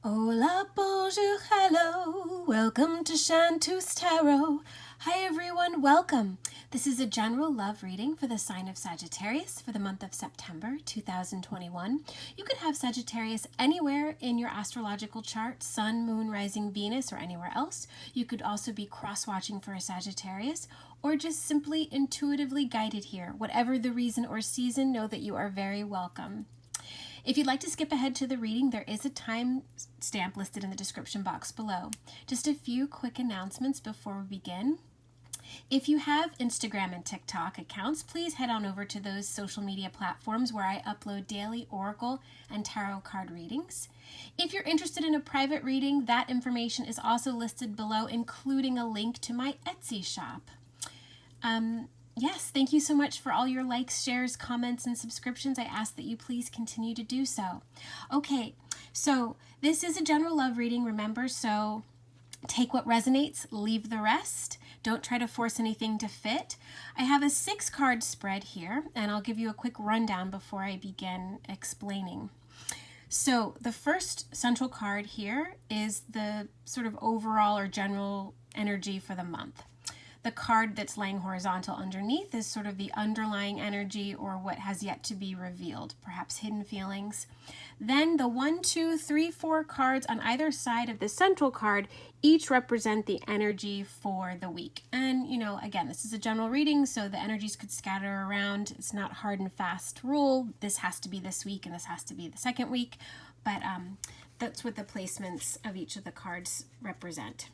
Hola, bonjour, hello. Welcome to Chantus Tarot. Hi everyone, welcome. This is a general love reading for the sign of Sagittarius for the month of September 2021. You could have Sagittarius anywhere in your astrological chart, Sun, Moon, Rising, Venus, or anywhere else. You could also be cross-watching for a Sagittarius or just simply intuitively guided here. Whatever the reason or season, know that you are very welcome. If you'd like to skip ahead to the reading, there is a time stamp listed in the description box below. Just a few quick announcements before we begin. If you have Instagram and TikTok accounts, please head on over to those social media platforms where I upload daily oracle and tarot card readings. If you're interested in a private reading, that information is also listed below, including a link to my Etsy shop. Yes, thank you so much for all your likes, shares, comments, and subscriptions. I ask that you please continue to do so. Okay, so this is a general love reading, remember, so take what resonates, leave the rest. Don't try to force anything to fit. I have a 6-card spread here, and I'll give you a quick rundown before I begin explaining. So the first central card here is the sort of overall or general energy for the month. The card that's laying horizontal underneath is sort of the underlying energy or what has yet to be revealed, perhaps hidden feelings. Then the 1, 2, 3, 4 cards on either side of the central card each represent the energy for the week. And, again, this is a general reading, so the energies could scatter around. It's not hard and fast rule. This has to be this week and this has to be the second week. But that's what the placements of each of the cards represent.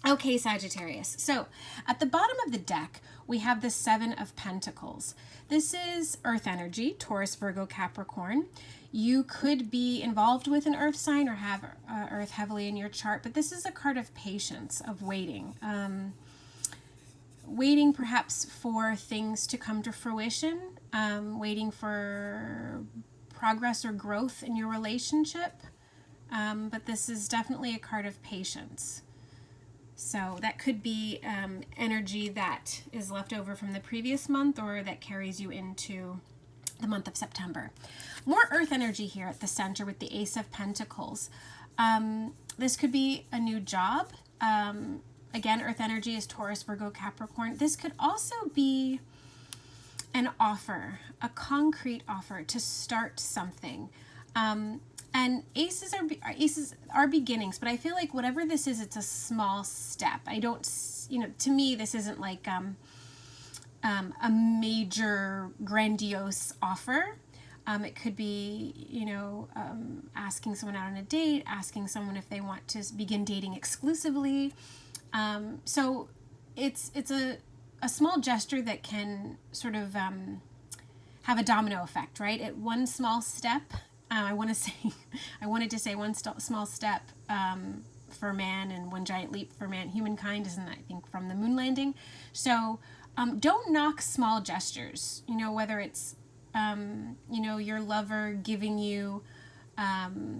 Okay, Sagittarius. So at the bottom of the deck, we have the 7 of Pentacles. This is earth energy, Taurus, Virgo, Capricorn. You could be involved with an earth sign or have earth heavily in your chart, but this is a card of patience, of waiting. Waiting perhaps for things to come to fruition, waiting for progress or growth in your relationship. But this is definitely a card of patience. So that could be energy that is left over from the previous month or that carries you into the month of September. More earth energy here at the center with the Ace of Pentacles. This could be a new job. Again, earth energy is Taurus, Virgo, Capricorn. This could also be an offer, a concrete offer to start something. And aces are beginnings, but I feel like whatever this is, it's a small step. I don't, to me, this isn't like a major grandiose offer. It could be, asking someone out on a date, asking someone if they want to begin dating exclusively. So it's a small gesture that can sort of have a domino effect, right? At one small step. I wanted to say one small step for man and one giant leap for humankind, isn't that, I think, from the moon landing? So don't knock small gestures, whether it's, your lover giving you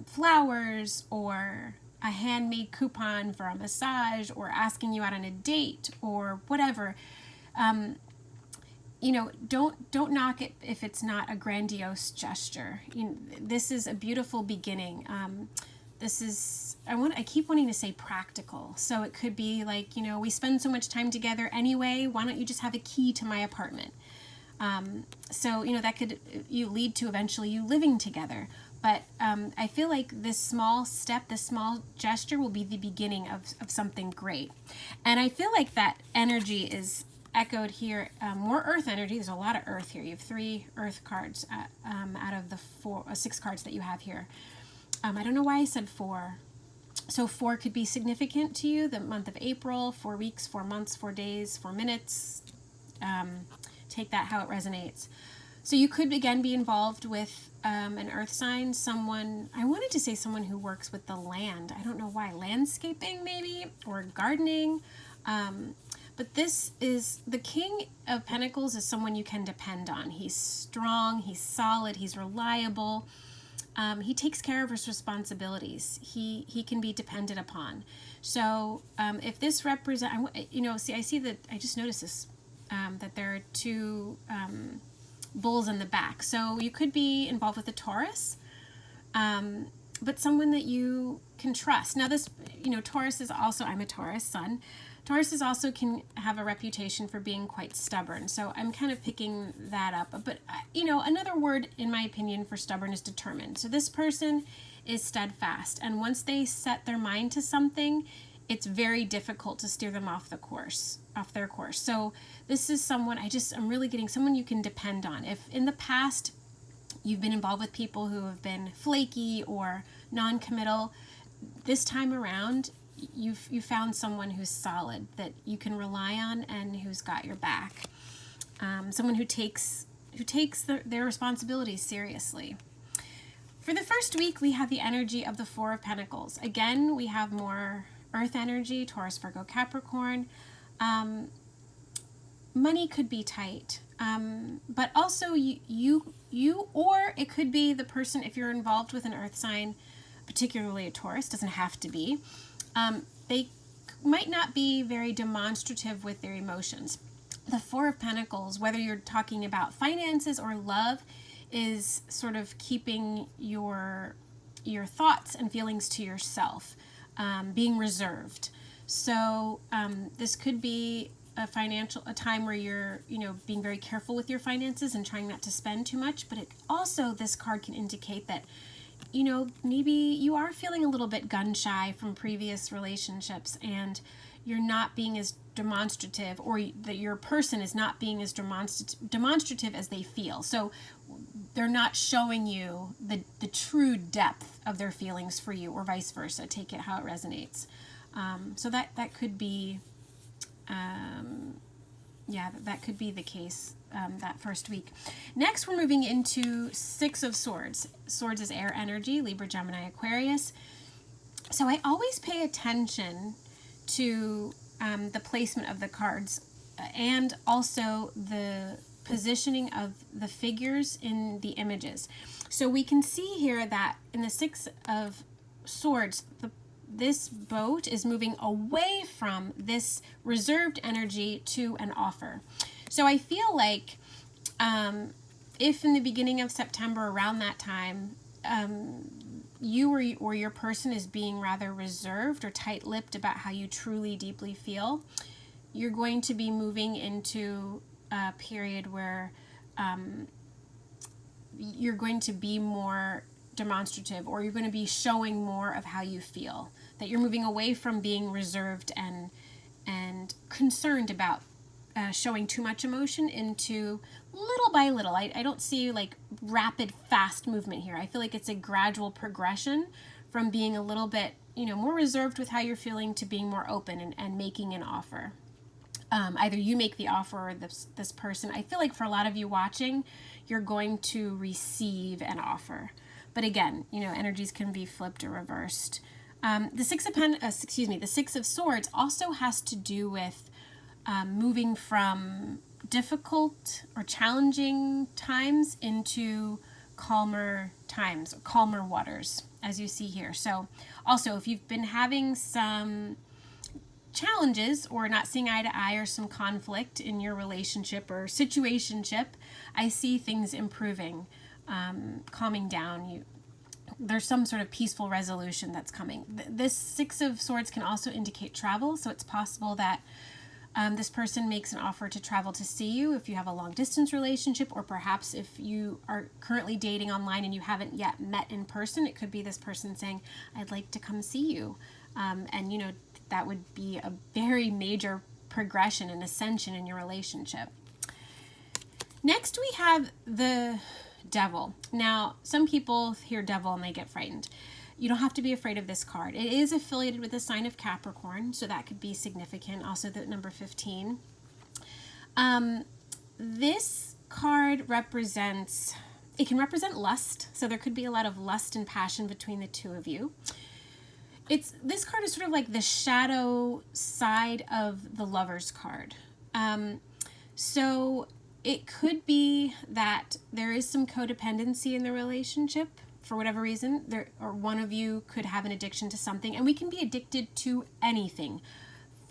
flowers or a handmade coupon for a massage or asking you out on a date or whatever. Don't knock it if it's not a grandiose gesture. This is a beautiful beginning. This is, I keep wanting to say practical. So it could be like, we spend so much time together anyway, why don't you just have a key to my apartment? So that could lead to eventually you living together. But I feel like this small step, this small gesture will be the beginning of something great. And I feel like that energy is echoed here. More earth energy. There's a lot of earth here. You have 3 earth cards out of the 6 cards that you have here. I don't know why I said 4. So 4 could be significant to you. The month of April, 4 weeks, 4 months, 4 days, 4 minutes. Take that how it resonates. So you could again be involved with an earth sign, someone, I wanted to say someone who works with the land. I don't know why. Landscaping maybe, or gardening. But this is, the King of Pentacles is someone you can depend on. He's strong, he's solid, he's reliable. He takes care of his responsibilities. He can be depended upon. So if this represents, I see that, I just noticed this, that there are 2 bulls in the back. So you could be involved with a Taurus. but someone that you can trust. Now this, Taurus is also, I'm a Taurus sun. Taurus is also can have a reputation for being quite stubborn. So I'm kind of picking that up. But, another word, in my opinion, for stubborn is determined. So this person is steadfast. And once they set their mind to something, it's very difficult to steer them off their course. So this is someone, I'm really getting someone you can depend on. If in the past you've been involved with people who have been flaky or non-committal, this time around, you found someone who's solid, that you can rely on and who's got your back. Someone who takes their responsibilities seriously. For the first week, we have the energy of the Four of Pentacles. Again, we have more Earth energy, Taurus, Virgo, Capricorn. Money could be tight, but also you, or it could be the person, if you're involved with an Earth sign, particularly a Taurus, doesn't have to be. They might not be very demonstrative with their emotions. The Four of Pentacles, whether you're talking about finances or love, is sort of keeping your thoughts and feelings to yourself, being reserved. So this could be a time where you're, being very careful with your finances and trying not to spend too much. But this card can indicate that, maybe you are feeling a little bit gun shy from previous relationships, and you're not being as demonstrative, or that your person is not being as demonstrative as they feel. So they're not showing you the true depth of their feelings for you, or vice versa. Take it how it resonates. So that could be, that could be the case that first week. Next, we're moving into Six of Swords. Swords is air energy, Libra, Gemini, Aquarius. So I always pay attention to the placement of the cards, and also the positioning of the figures in the images. So we can see here that in the Six of Swords, this boat is moving away from this reserved energy to an offer. So I feel like if in the beginning of September, around that time, you or your person is being rather reserved or tight-lipped about how you truly deeply feel, you're going to be moving into a period where you're going to be more demonstrative, or you're going to be showing more of how you feel, that you're moving away from being reserved and concerned about showing too much emotion into little by little. I don't see like rapid, fast movement here. I feel like it's a gradual progression from being a little bit, more reserved with how you're feeling to being more open and making an offer. Either you make the offer or this person. I feel like for a lot of you watching, you're going to receive an offer. But again, energies can be flipped or reversed. The Six of Swords also has to do with moving from difficult or challenging times into calmer times, or calmer waters, as you see here. So also, if you've been having some challenges or not seeing eye to eye, or some conflict in your relationship or situationship, I see things improving, calming down. There's some sort of peaceful resolution that's coming. This Six of Swords can also indicate travel, so it's possible that this person makes an offer to travel to see you if you have a long distance relationship, or perhaps if you are currently dating online and you haven't yet met in person, it could be this person saying, I'd like to come see you. And that would be a very major progression and ascension in your relationship. Next, we have the Devil. Now, some people hear Devil and they get frightened. You don't have to be afraid of this card. It is affiliated with the sign of Capricorn, so that could be significant. Also, the number 15. This card it can represent lust, so there could be a lot of lust and passion between the two of you. This card is sort of like the shadow side of the Lover's card. So it could be that there is some codependency in the relationship for whatever reason, or one of you could have an addiction to something, and we can be addicted to anything: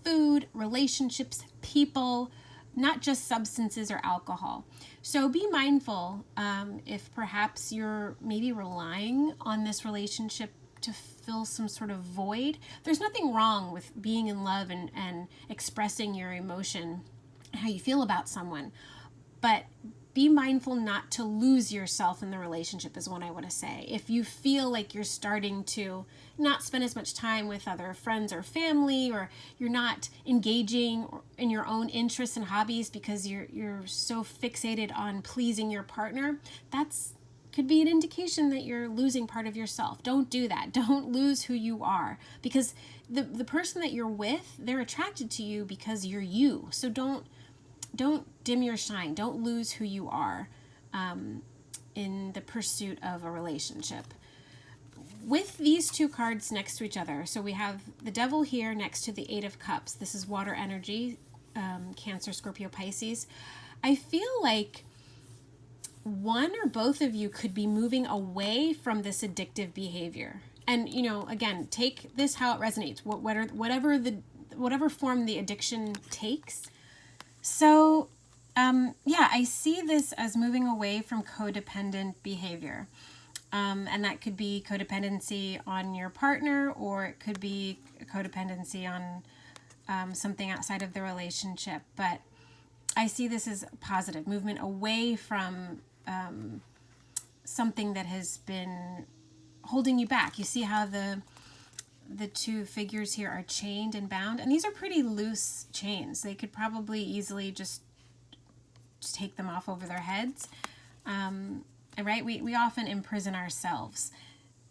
food, relationships, people, not just substances or alcohol. So be mindful if perhaps you're maybe relying on this relationship to fill some sort of void. There's nothing wrong with being in love and expressing your emotion, how you feel about someone, but be mindful not to lose yourself in the relationship is what I want to say. If you feel like you're starting to not spend as much time with other friends or family, or you're not engaging in your own interests and hobbies because you're so fixated on pleasing your partner, that's could be an indication that you're losing part of yourself. Don't do that. Don't lose who you are, because the person that you're with, they're attracted to you because you're you. So don't dim your shine. Don't lose who you are in the pursuit of a relationship. With these two cards next to each other, so we have the Devil here next to the Eight of Cups. This is water energy, Cancer, Scorpio, Pisces. I feel like one or both of you could be moving away from this addictive behavior. And, again, take this how it resonates, whatever form the addiction takes. So, I see this as moving away from codependent behavior. And that could be codependency on your partner, or it could be codependency on something outside of the relationship. But I see this as positive movement away from something that has been holding you back. You see how the two figures here are chained and bound, and these are pretty loose chains. They could probably easily just take them off over their heads. Right? We often imprison ourselves.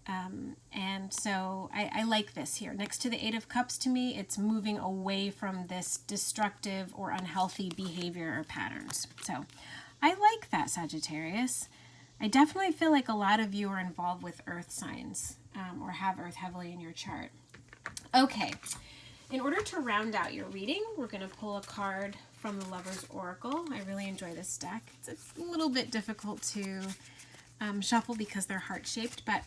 And so I like this here. Next to the Eight of Cups, to me, it's moving away from this destructive or unhealthy behavior or patterns. So I like that, Sagittarius. I definitely feel like a lot of you are involved with earth signs or have earth heavily in your chart. Okay, in order to round out your reading, we're going to pull a card from the Lover's Oracle. I really enjoy this deck. It's a little bit difficult to shuffle because they're heart-shaped, but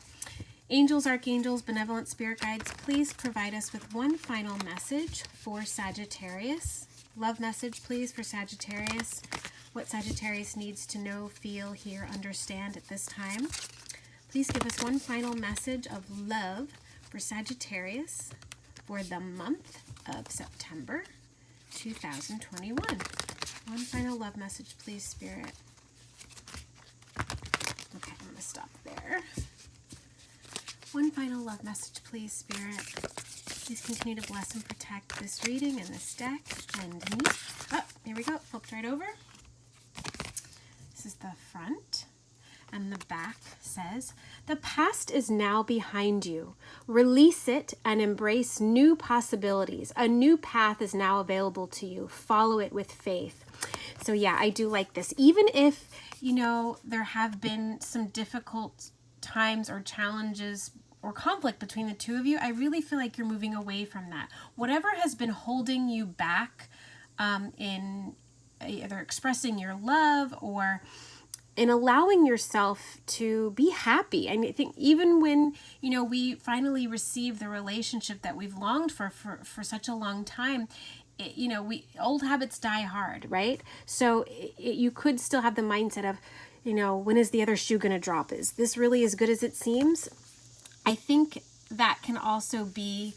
angels, archangels, benevolent spirit guides, please provide us with one final message for Sagittarius. Love message, please, for Sagittarius. What Sagittarius needs to know, feel, hear, understand at this time. Please give us one final message of love for Sagittarius for the month of September 2021. One final love message, please, Spirit. Okay, I'm going to stop there. One final love message, please, Spirit. Please continue to bless and protect this reading and this deck and me. Oh, here we go. Flipped right over. This is the front. And the back says, the past is now behind you. Release it and embrace new possibilities. A new path is now available to you. Follow it with faith. So yeah, I do like this. Even if, there have been some difficult times or challenges or conflict between the two of you, I really feel like you're moving away from that. Whatever has been holding you back in either expressing your love or in allowing yourself to be happy. I think even when, we finally receive the relationship that we've longed for such a long time, old habits die hard, right? So you could still have the mindset of, when is the other shoe going to drop? Is this really as good as it seems? I think that can also be,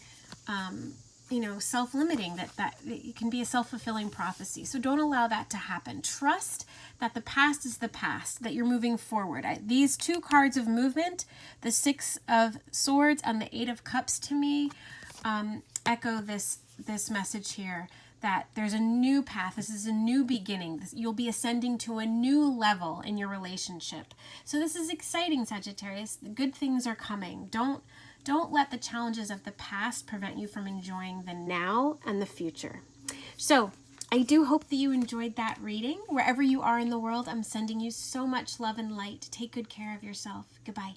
self-limiting, that it can be a self-fulfilling prophecy. So don't allow that to happen. Trust that the past is the past, that you're moving forward. These two cards of movement, the Six of Swords and the Eight of Cups, to me, echo this message here, that there's a new path. This is a new beginning. You'll be ascending to a new level in your relationship. So this is exciting, Sagittarius. The good things are coming. Don't let the challenges of the past prevent you from enjoying the now and the future. So I do hope that you enjoyed that reading. Wherever you are in the world, I'm sending you so much love and light. Take good care of yourself. Goodbye.